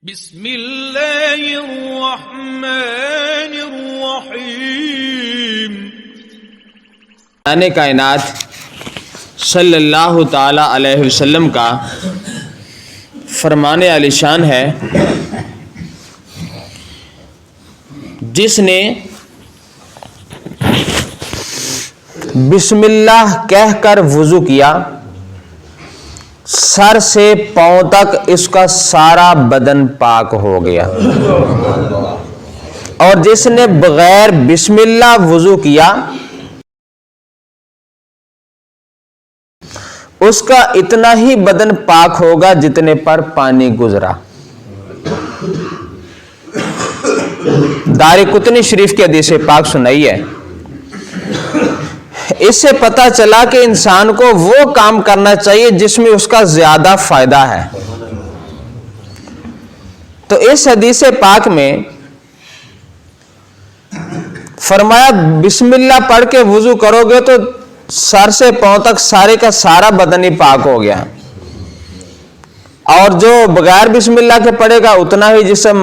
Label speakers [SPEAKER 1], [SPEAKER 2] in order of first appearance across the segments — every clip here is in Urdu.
[SPEAKER 1] بسم اللہ الرحمن الرحیم۔
[SPEAKER 2] کائنات صلی اللہ تعالی علیہ وسلم کا فرمان عالی شان ہے، جس نے بسم اللہ کہہ کر وضو کیا، سر سے پاؤں تک اس کا سارا بدن پاک ہو گیا، اور جس نے بغیر بسم اللہ وضو کیا اس کا اتنا ہی بدن پاک ہوگا جتنے پر پانی گزرا۔ دارقطنی شریف کی حدیث پاک سنائی ہے۔ اس سے پتہ چلا کہ انسان کو وہ کام کرنا چاہیے جس میں اس کا زیادہ فائدہ ہے۔ تو اس حدیث پاک میں فرمایا بسم اللہ پڑھ کے وضو کرو گے تو سر سے پاؤں تک سارے کا سارا بدن ہی پاک ہو گیا، اور جو بغیر بسم اللہ کے پڑھے گا اتنا ہی جسم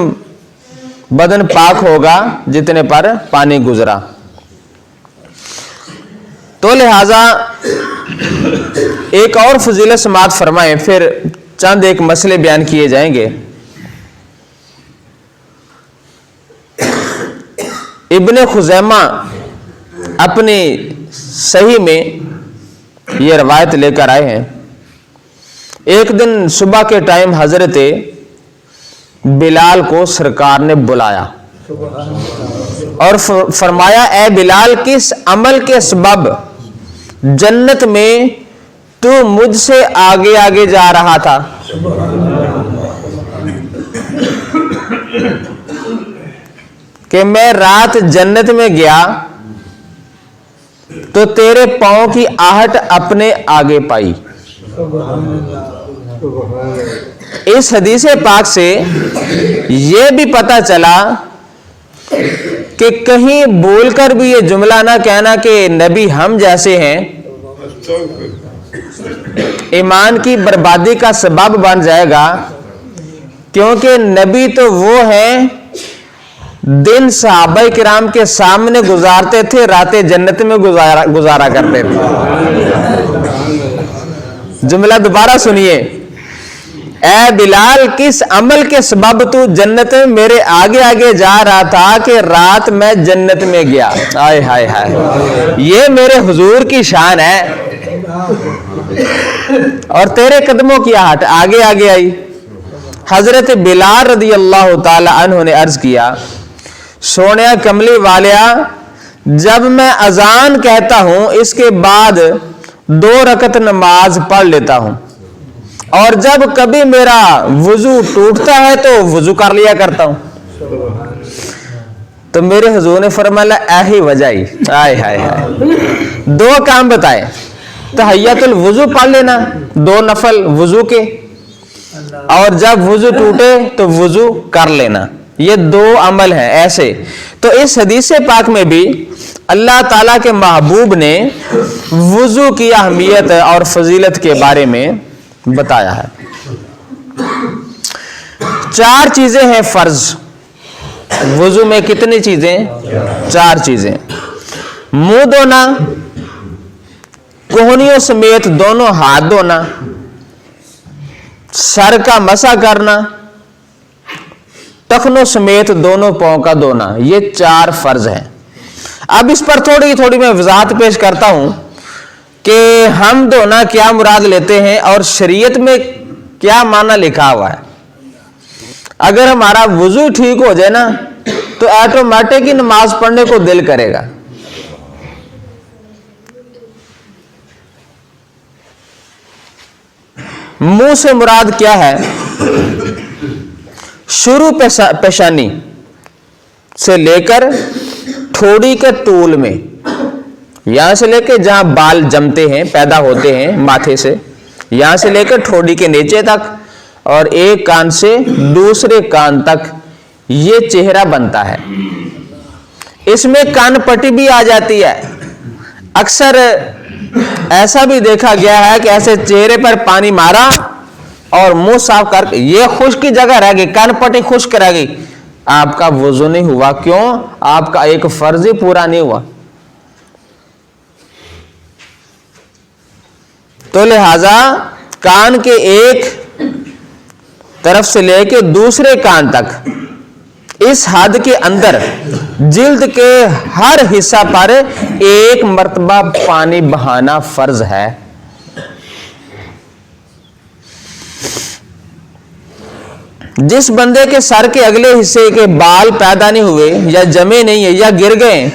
[SPEAKER 2] بدن پاک ہوگا جتنے پر پانی گزرا۔ تو لہذا ایک اور فضیلت سماعت فرمائیں، پھر چند ایک مسئلے بیان کیے جائیں گے۔ ابن خزیمہ اپنی صحیح میں یہ روایت لے کر آئے ہیں، ایک دن صبح کے ٹائم حضرت بلال کو سرکار نے بلایا اور فرمایا اے بلال، کس عمل کے سبب جنت میں تو مجھ سے آگے آگے جا رہا تھا؟ کہ میں رات جنت میں گیا تو تیرے پاؤں کی آہٹ اپنے آگے پائی۔ اس حدیث پاک سے یہ بھی پتہ چلا کہ کہیں بول کر بھی یہ جملہ نہ کہنا کہ نبی ہم جیسے ہیں، ایمان کی بربادی کا سبب بن جائے گا، کیونکہ نبی تو وہ ہیں دن صحابہ کرام کے سامنے گزارتے تھے، راتیں جنت میں گزارا کرتے تھے۔ جملہ دوبارہ سنیے، اے بلال، کس عمل کے سبب تو جنت میں میرے آگے آگے جا رہا تھا کہ رات میں جنت میں گیا؟ آئے ہائے ہائے، یہ میرے حضور کی شان ہے، اور تیرے قدموں کی آہٹ آگے آگے آئی۔ حضرت بلال رضی اللہ تعالی عنہ نے عرض کیا، سونیا کملی والیا، جب میں اذان کہتا ہوں اس کے بعد 2 رکعت نماز پڑھ لیتا ہوں، اور جب کبھی میرا وضو ٹوٹتا ہے تو وضو کر لیا کرتا ہوں۔ تو میرے حضور نے فرمایا ایہی وجہ ہی، آئے ہائے ہائے، 2 کام بتائے، تحیت الوضو پڑھ لینا 2 نفل وضو کے، اور جب وضو ٹوٹے تو وضو کر لینا، یہ 2 عمل ہیں ایسے۔ تو اس حدیث پاک میں بھی اللہ تعالیٰ کے محبوب نے وضو کی اہمیت اور فضیلت کے بارے میں بتایا ہے۔ 4 چیزیں ہیں فرض وضو میں۔ کتنی چیزیں؟ 4 چیزیں۔ منہ دھونا، کوہنیوں سمیت دونوں ہاتھ دھونا، سر کا مسح کرنا، ٹخنوں سمیت دونوں پاؤں کا دھونا، یہ 4 فرض ہیں۔ اب اس پر تھوڑی میں وضاحت پیش کرتا ہوں کہ ہم دھونا کیا مراد لیتے ہیں اور شریعت میں کیا معنی لکھا ہوا ہے۔ اگر ہمارا وضو ٹھیک ہو جائے نا تو آٹومیٹک ہی نماز پڑھنے کو دل کرے گا۔ منہ سے مراد کیا ہے؟ شروع پیشانی سے لے کر ٹھوڑی کے طول میں، یہاں سے لے کے جہاں بال جمتے ہیں پیدا ہوتے ہیں ماتھے سے، یہاں سے لے کر ٹھوڑی کے نیچے تک، اور ایک کان سے دوسرے کان تک یہ چہرہ بنتا ہے۔ اس میں کان پٹی بھی آ جاتی ہے۔ اکثر ایسا بھی دیکھا گیا ہے کہ ایسے چہرے پر پانی مارا اور منہ صاف کر کے یہ خشک کی جگہ رہ گئی, کان پٹی خشک رہ گئی, آپ کا وضو نہیں ہوا. کیوں؟ آپ کا ایک فرض ہی پورا نہیں ہوا. تو لہذا کان کے ایک طرف سے لے کے دوسرے کان تک اس حد کے اندر جلد کے ہر حصہ پر ایک مرتبہ پانی بہانا فرض ہے. جس بندے کے سر کے اگلے حصے کے بال پیدا نہیں ہوئے یا جمے نہیں ہیں یا گر گئے,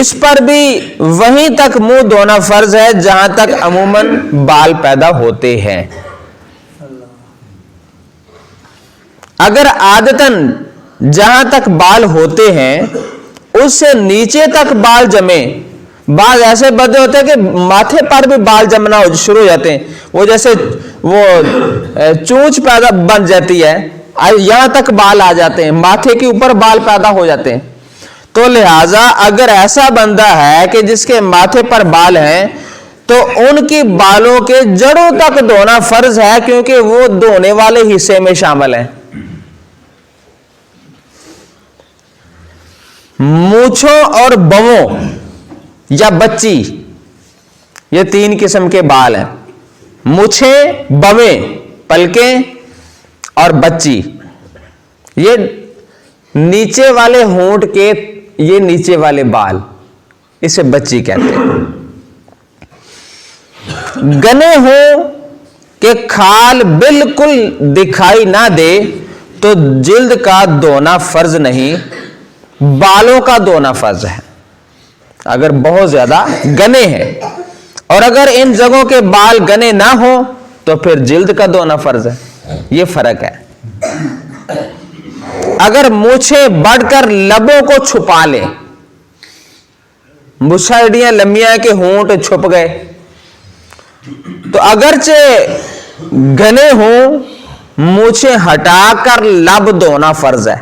[SPEAKER 2] اس پر بھی وہیں تک منہ دھونا فرض ہے جہاں تک عموماً بال پیدا ہوتے ہیں. اگر عادتاً جہاں تک بال ہوتے ہیں اس سے نیچے تک بال جمے, بعض ایسے بندے ہوتے ہیں کہ ماتھے پر بھی بال جمنا شروع ہو جاتے ہیں, وہ جیسے وہ چونچ پیدا بن جاتی ہے, یہاں تک بال آ جاتے ہیں, ماتھے کے اوپر بال پیدا ہو جاتے ہیں. تو لہذا اگر ایسا بندہ ہے کہ جس کے ماتھے پر بال ہیں تو ان کی بالوں کے جڑوں تک دھونا فرض ہے, کیونکہ وہ دھونے والے حصے میں شامل ہیں. مونچھوں اور بووں یا بچی, یہ تین قسم کے بال ہیں. مونچھیں, بویں پلکیں اور بچی, یہ نیچے والے ہونٹ کے یہ نیچے والے بال, اسے بچی کہتے ہیں. گنے ہوں کہ کھال بالکل دکھائی نہ دے تو جلد کا دھونا فرض نہیں, بالوں کا دھونا فرض ہے. اگر بہت زیادہ گنے ہیں, اور اگر ان جگہوں کے بال گنے نہ ہوں تو پھر جلد کا دھونا فرض ہے. یہ فرق ہے. اگر مونچھیں بڑھ کر لبوں کو چھپا لیں, مچھڑیاں لمبیاں کے ہونٹ چھپ گئے, تو اگرچہ گنے ہوں مونچھیں ہٹا کر لب دھونا فرض ہے.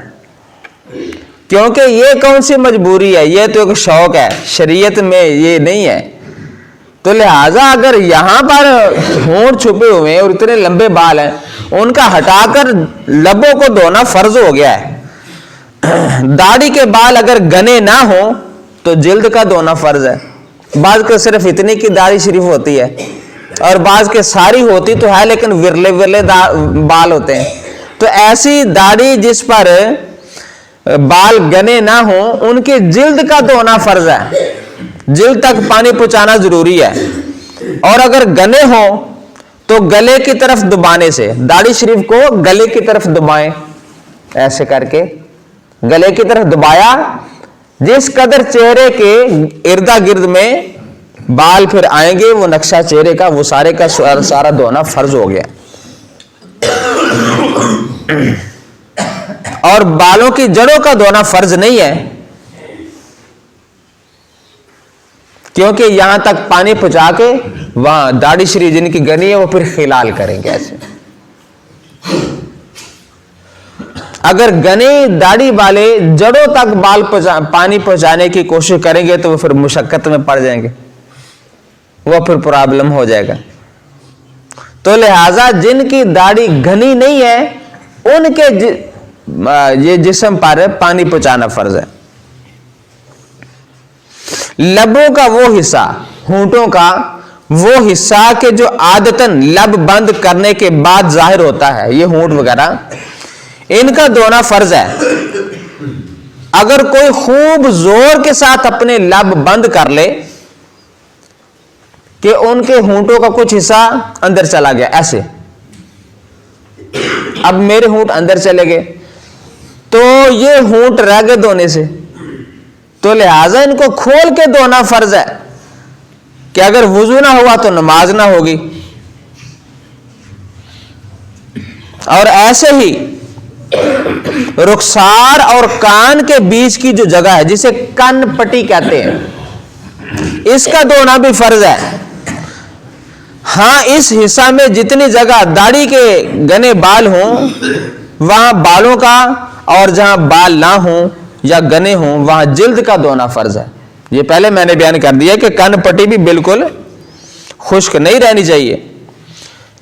[SPEAKER 2] کیونکہ یہ کون سی مجبوری ہے, یہ تو ایک شوق ہے, شریعت میں یہ نہیں ہے. تو لہذا اگر یہاں پر ہونٹ چھپے ہوئے ہیں اور اتنے لمبے بال ہیں, ان کا ہٹا کر لبوں کو دھونا فرض ہو گیا ہے. داڑھی کے بال اگر گنے نہ ہوں تو جلد کا دھونا فرض ہے. بعض کو صرف اتنی کی داڑھی شریف ہوتی ہے اور بعض کے ساری ہوتی تو ہے لیکن ورلے ورلے بال ہوتے ہیں. تو ایسی داڑھی جس پر بال گنے نہ ہوں ان کے جلد کا دھونا فرض ہے, جلد تک پانی پہنچانا ضروری ہے. اور اگر گنے ہوں تو گلے کی طرف دبانے سے, داڑھی شریف کو گلے کی طرف دبائیں, ایسے کر کے گلے کی طرف دبایا, جس قدر چہرے کے اردا گرد میں بال پھر آئیں گے وہ نقشہ چہرے کا وہ سارے کا سارا دھونا فرض ہو گیا. اور بالوں کی جڑوں کا دھونا فرض نہیں ہے, کیونکہ یہاں تک پانی پہنچا کے وہاں داڑھی شریف جن کی گنی ہے وہ پھر خلال کریں گے. ایسے اگر گنے داڑھی والے جڑوں تک بال پانی پہنچانے کی کوشش کریں گے تو وہ پھر مشقت میں پڑ جائیں گے, وہ پھر پرابلم ہو جائے گا. تو لہذا جن کی داڑھی گھنی نہیں ہے ان کے یہ جسم پر پانی پہنچانا فرض ہے. لبوں کا وہ حصہ, ہونٹوں کا وہ حصہ کہ جو عادتاً لب بند کرنے کے بعد ظاہر ہوتا ہے, یہ ہونٹ وغیرہ, ان کا دھونا فرض ہے. اگر کوئی خوب زور کے ساتھ اپنے لب بند کر لے کہ ان کے ہونٹوں کا کچھ حصہ اندر چلا گیا, ایسے اب میرے ہونٹ اندر چلے گئے تو یہ ہونٹ رہ گئے دھونے سے, تو لہذا ان کو کھول کے دھونا فرض ہے کہ اگر وضو نہ ہوا تو نماز نہ ہوگی. اور ایسے ہی رخسار اور کان کے بیچ کی جو جگہ ہے جسے کن پٹی کہتے ہیں, اس کا دھونا بھی فرض ہے. ہاں اس حصہ میں جتنی جگہ داڑھی کے گنے بال ہوں وہاں بالوں کا, اور جہاں بال نہ ہوں یا گنے ہوں وہاں جلد کا دھونا فرض ہے. یہ پہلے میں نے بیان کر دیا کہ کن پٹی بھی بالکل خشک نہیں رہنی چاہیے,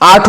[SPEAKER 2] 8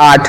[SPEAKER 2] 8,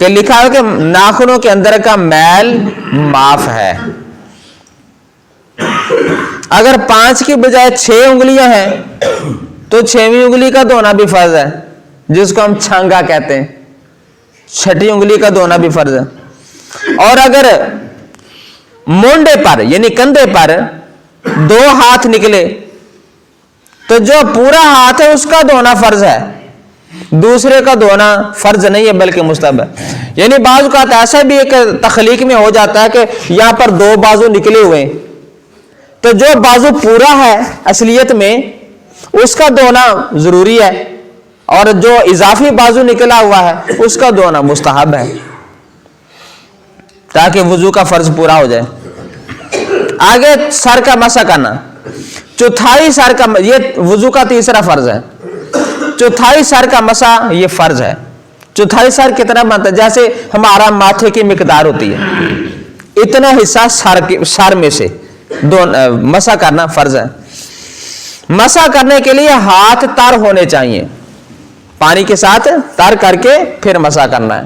[SPEAKER 2] کہ لکھا ہے کہ ناخنوں کے اندر کا میل معاف ہے. اگر 5 کی بجائے 6 انگلیاں ہیں تو 6ویں انگلی کا دھونا بھی فرض ہے، جس کو ہم چھانگا کہتے ہیں. 6ٹھی انگلی کا دھونا بھی فرض ہے. اور اگر مونڈے پر یعنی کندھے پر 2 ہاتھ نکلے تو جو پورا ہاتھ ہے اس کا دھونا فرض ہے، دوسرے کا دھونا فرض نہیں ہے بلکہ مستحب ہے. یعنی بعض اوقات ایسا بھی ایک تخلیق میں ہو جاتا ہے کہ یہاں پر 2 بازو نکلے ہوئے ہیں، تو جو بازو پورا ہے اصلیت میں اس کا دھونا ضروری ہے، اور جو اضافی بازو نکلا ہوا ہے اس کا دھونا مستحب ہے، تاکہ وضو کا فرض پورا ہو جائے. آگے سر کا مسح کرنا. چوتھائی سر کا، یہ وضو کا تیسرا فرض ہے. چوتھائی سر کا مسح یہ فرض ہے. چوتھائی سر کتنا بنتا ہے؟ جیسے ہمارا ماتھے کی مقدار ہوتی ہے، اتنا حصہ سر میں سے مسح کرنا فرض ہے. مسح کرنے کے لیے ہاتھ تر ہونے چاہیے، پانی کے ساتھ تر کر کے پھر مسح کرنا ہے.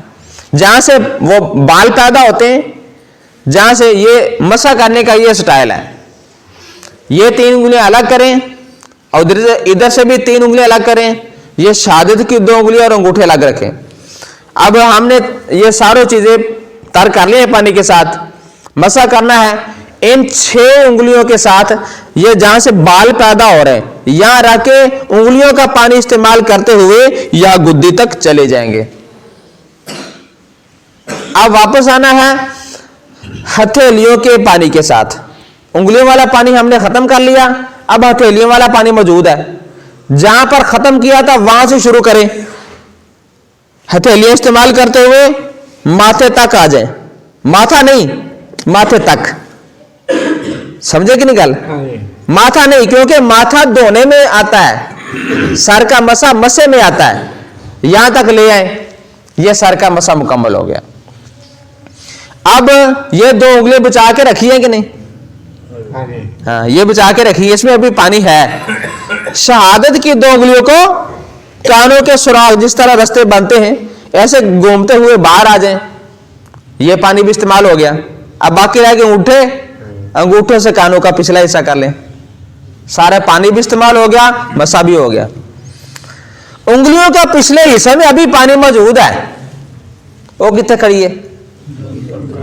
[SPEAKER 2] جہاں سے وہ بال پیدا ہوتے ہیں، جہاں سے یہ مسح کرنے کا یہ سٹائل ہے. یہ 3 انگلیاں الگ کریں اور ادھر سے بھی 3 انگلیاں الگ کریں. یہ شہادت کی 2 انگلیاں اور انگوٹھے الگ رکھیں. اب ہم نے یہ ساروں چیزیں تر کر لی ہیں، پانی کے ساتھ مسح کرنا ہے. ان 6 انگلیوں کے ساتھ یہ جہاں سے بال پیدا ہو رہے ہیں یہاں رکھ کے انگلیوں کا پانی استعمال کرتے ہوئے یا گدی تک چلے جائیں گے. اب واپس آنا ہے ہتھیلیوں کے پانی کے ساتھ. انگلیوں والا پانی ہم نے ختم کر لیا، اب ہتھیلیوں والا پانی موجود ہے. جہاں پر ختم کیا تھا وہاں سے شروع کریں، ہتھیلیاں استعمال کرتے ہوئے ماتھے تک آ جائیں. ماتھا نہیں، ماتھے تک. سمجھے کہ نہیں گل؟ ماتھا نہیں، کیونکہ ماتھا دھونے میں آتا ہے، سر کا مسح مسے میں آتا ہے. یہاں تک لے آئیں، یہ سر کا مسح مکمل ہو گیا. اب یہ 2 انگلیاں بچا کے رکھی ہیں کہ نہیں؟ ہاں، یہ بچا کے رکھی ہے، اس میں ابھی پانی ہے. شہادت کی 2 انگلیوں کو کانوں کے سراغ جس طرح رستے بنتے ہیں ایسے گھومتے ہوئے باہر آ جائیں. یہ پانی بھی استعمال ہو گیا. اب باقی رہ گئے انگوٹھے سے کانوں کا پچھلا حصہ کر لیں. سارا پانی بھی استعمال ہو گیا، مسح بھی ہو گیا. انگلیوں کا پچھلے حصے میں ابھی پانی موجود ہے، وہ کتنے کھڑی ہے؟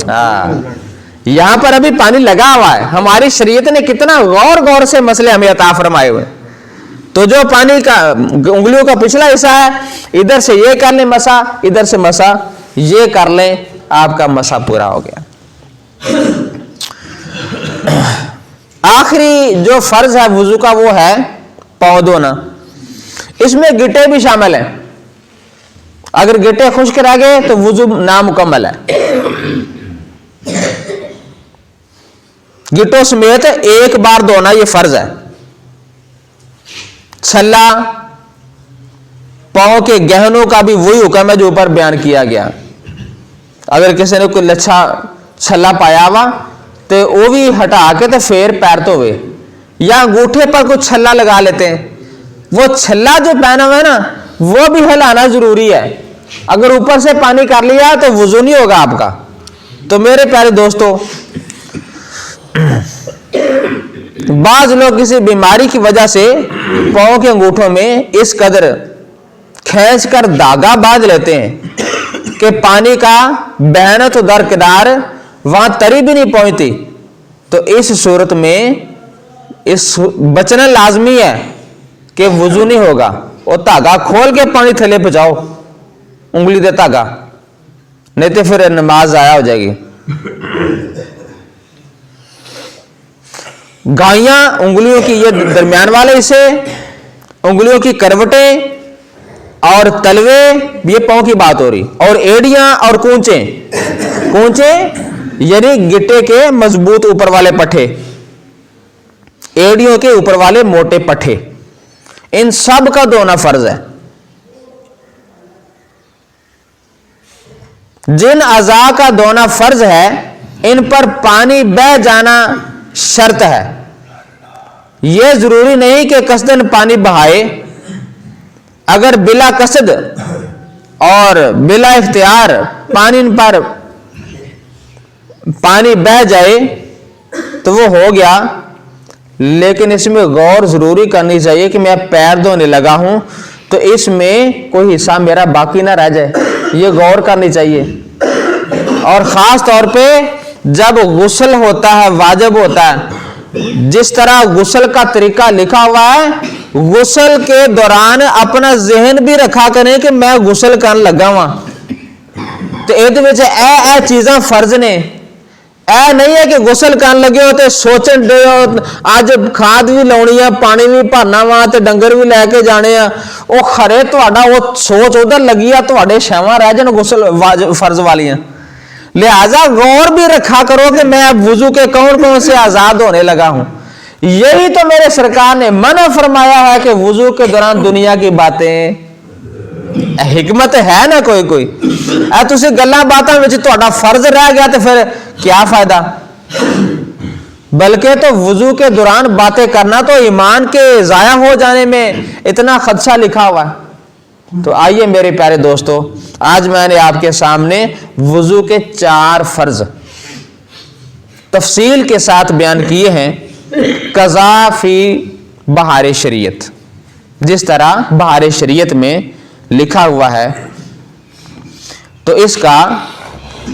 [SPEAKER 2] ہاں، یہاں پر ابھی پانی لگا ہوا ہے. ہماری شریعت نے کتنا غور سے مسئلے ہمیں عطا فرمائے ہوئے. تو جو پانی کا انگلیوں کا پچھلا حصہ ہے ادھر سے یہ کر لیں مسح، ادھر سے مسح یہ کر لیں، آپ کا مسح پورا ہو گیا. آخری جو فرض ہے وضو کا وہ ہے پاؤں دھونا. اس میں گٹے بھی شامل ہیں. اگر گٹے خشک رہ گئے تو وضو نامکمل ہے. گٹوں سمیت 1 بار دھونا یہ فرض ہے. چھلا، پاؤں کے گہنوں کا بھی وہی حکم ہے جو اوپر بیان کیا گیا. اگر کسی نے کوئی لچھا چھلا پایا ہوا تو وہ بھی ہٹا کے تو پھر پیر تو ہوئے، یا انگوٹھے پر کوئی چھلا لگا لیتے ہیں. وہ چھلا جو پہنا ہوا ہے نا وہ بھی ہلانا ضروری ہے. اگر اوپر سے پانی کر لیا تو وضو نہیں ہوگا آپ کا. تو میرے پیارے دوستو، بعض لوگ کسی بیماری کی وجہ سے پاؤں کے انگوٹھوں میں اس قدر کھینچ کر دھاگا باندھ لیتے ہیں کہ پانی کا بہنا تو درکنار وہاں تری بھی نہیں پہنچتی. تو اس صورت میں اس بچنا لازمی ہے کہ وضو نہیں ہوگا. اور دھاگا کھول کے پانی تھلے پہنچاؤ، انگلی دے دھاگا، نہیں تو پھر نماز ضائع ہو جائے گی. گائیاں انگلیوں کی یہ درمیان والے حصے، انگلیوں کی کروٹیں اور تلوے، یہ پاؤں کی بات ہو رہی. اور ایڑیاں اور کونچے یعنی گٹے کے مضبوط اوپر والے پٹھے، ایڑیوں کے اوپر والے موٹے پٹھے، ان سب کا دھونا فرض ہے. جن اعضاء کا دھونا فرض ہے ان پر پانی بہ جانا شرط ہے. یہ ضروری نہیں کہ قصدن پانی بہائے. اگر بلا قصد اور بلا اختیار پانی پر پانی بہ جائے تو وہ ہو گیا، لیکن اس میں غور ضروری کرنی چاہیے کہ میں پیر دھونے لگا ہوں تو اس میں کوئی حصہ میرا باقی نہ رہ جائے، یہ غور کرنی چاہیے۔ اور خاص طور پہ جب غسل ہوتا ہے، واجب ہوتا ہے، جس طرح غسل کا طریقہ لکھا ہوا ہے، غسل کے دوران اپنا ذہن بھی رکھا کریں کہ میں غسل کرن لگا ہوا، تو اے چیزاں فرض نے، اے نہیں ہے کہ غسل کرن لگے ہو تو سوچن دے ہو اج کھاد بھی لاؤنی ہے، پانی بھی بھرنا وا تے ڈنگر بھی لے کے جانے ہیں، وہ خرے تہاڈا وہ سوچ ادھر لگی ہے، تہاڈے شیواں رہ جان غسل فرض والیاں۔ لہذا غور بھی رکھا کرو کہ میں اب وضو کے کون کون سے آزاد ہونے لگا ہوں۔ یہی تو میرے سرکار نے منع فرمایا ہے کہ وضو کے دوران دنیا کی باتیں، حکمت ہے نا کوئی تسی گلاں باتاں وچ تہاڈا فرض رہ گیا تو پھر کیا فائدہ؟ بلکہ تو وضو کے دوران باتیں کرنا تو ایمان کے ضائع ہو جانے میں اتنا خدشہ لکھا ہوا ہے۔ تو آئیے میرے پیارے دوستو، آج میں نے آپ کے سامنے وضو کے 4 فرض تفصیل کے ساتھ بیان کیے ہیں، قضا فی بہار شریعت، جس طرح بہار شریعت میں لکھا ہوا ہے۔ تو اس کا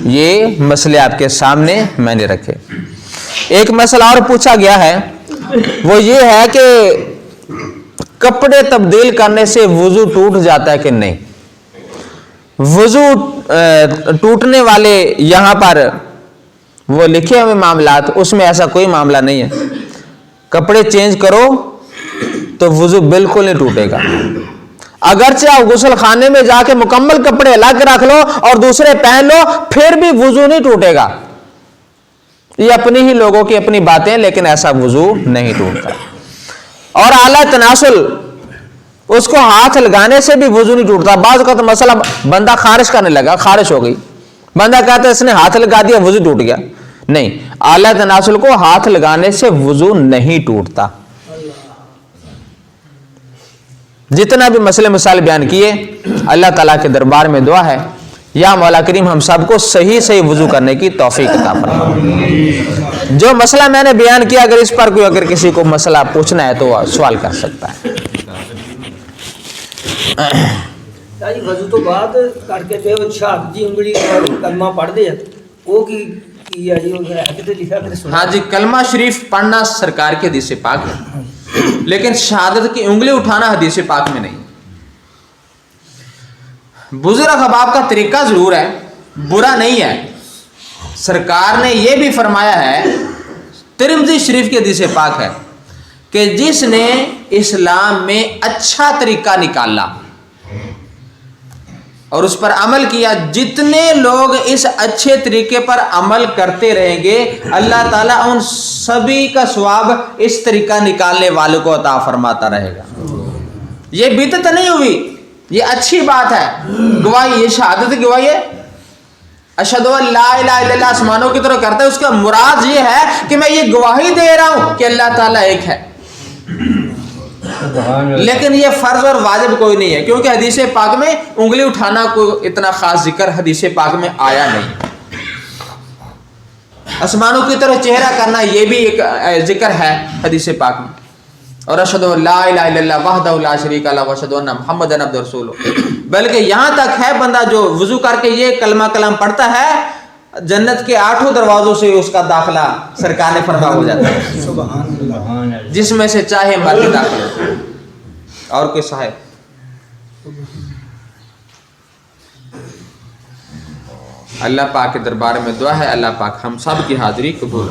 [SPEAKER 2] یہ مسئلے آپ کے سامنے میں نے رکھے۔ ایک مسئلہ اور پوچھا گیا ہے، وہ یہ ہے کہ کپڑے تبدیل کرنے سے وضو ٹوٹ جاتا ہے کہ نہیں؟ وضو ٹوٹنے والے یہاں پر وہ لکھے ہوئے معاملات، اس میں ایسا کوئی معاملہ نہیں ہے۔ کپڑے چینج کرو تو وضو بالکل نہیں ٹوٹے گا، اگرچہ آپ غسل خانے میں جا کے مکمل کپڑے الگ رکھ لو اور دوسرے پہن لو، پھر بھی وضو نہیں ٹوٹے گا۔ یہ اپنی ہی لوگوں کی اپنی باتیں، لیکن ایسا وضو نہیں ٹوٹتا۔ اور اعلی تناسل، اس کو ہاتھ لگانے سے بھی وضو نہیں ٹوٹتا۔ بعض اوقات مسئلہ بندہ خارش کرنے لگا، خارش ہو گئی، بندہ کہتا ہے اس نے ہاتھ لگا دیا وضو ٹوٹ گیا، نہیں، اعلی تناسل کو ہاتھ لگانے سے وضو نہیں ٹوٹتا۔ جتنا بھی مسئلے مسائل بیان کیے، اللہ تعالیٰ کے دربار میں دعا ہے یا مولا کریم ہم سب کو صحیح وضو کرنے کی توفیق عطا فرمائے۔ جو مسئلہ میں نے بیان کیا، اگر اس پر کوئی اگر کسی کو مسئلہ پوچھنا ہے تو وہ سوال کر سکتا ہے۔
[SPEAKER 3] وضو تو بعد کر کے تے شہادت دی انگلی کلمہ پڑھ دے، وہ کی ہے جی؟ حدیث لکھا کہ
[SPEAKER 2] ہاں جی، کلمہ شریف پڑھنا سرکار کے حدیث پاک ہے، لیکن شہادت کی انگلی اٹھانا حدیث پاک میں نہیں۔ بزرگ احباب کا طریقہ ضرور ہے، برا نہیں ہے۔ سرکار نے یہ بھی فرمایا ہے، ترمذی شریف کی حدیث پاک ہے کہ جس نے اسلام میں اچھا طریقہ نکالا اور اس پر عمل کیا، جتنے لوگ اس اچھے طریقے پر عمل کرتے رہیں گے، اللہ تعالیٰ ان سبھی کا ثواب اس طریقہ نکالنے والوں کو عطا فرماتا رہے گا۔ یہ بدعت نہیں ہوئی، یہ اچھی بات ہے، گواہی، یہ شہادت گواہی ہے۔ اشہدو ان لا الہ الا اللہ آسمانوں کی طرف کرتا ہے، اس کا مراد یہ ہے کہ میں یہ گواہی دے رہا ہوں کہ اللہ تعالیٰ ایک ہے، لیکن یہ فرض اور واجب کوئی نہیں ہے، کیونکہ حدیث پاک میں انگلی اٹھانا کوئی اتنا خاص ذکر حدیث پاک میں آیا نہیں۔ آسمانوں کی طرف چہرہ کرنا یہ بھی ایک ذکر ہے حدیث پاک میں۔ اور اشہدو ان لا الہ الا اللہ وحدہ لا شریک لہ واشہدو ان محمدًا عبدہ ورسولہ، بلکہ یہاں تک ہے بندہ جو وضو کر کے یہ کلمہ کلام پڑھتا ہے، جنت کے 8 دروازوں سے اس کا داخلہ سرکار نے فرما ہو جاتا ہے،
[SPEAKER 3] سبحان اللہ،
[SPEAKER 2] جس میں سے چاہے مرضی داخل ہو۔ اور کوئی صاحب؟ اللہ پاک کے دربار میں دعا ہے، اللہ پاک ہم سب کی حاضری قبول۔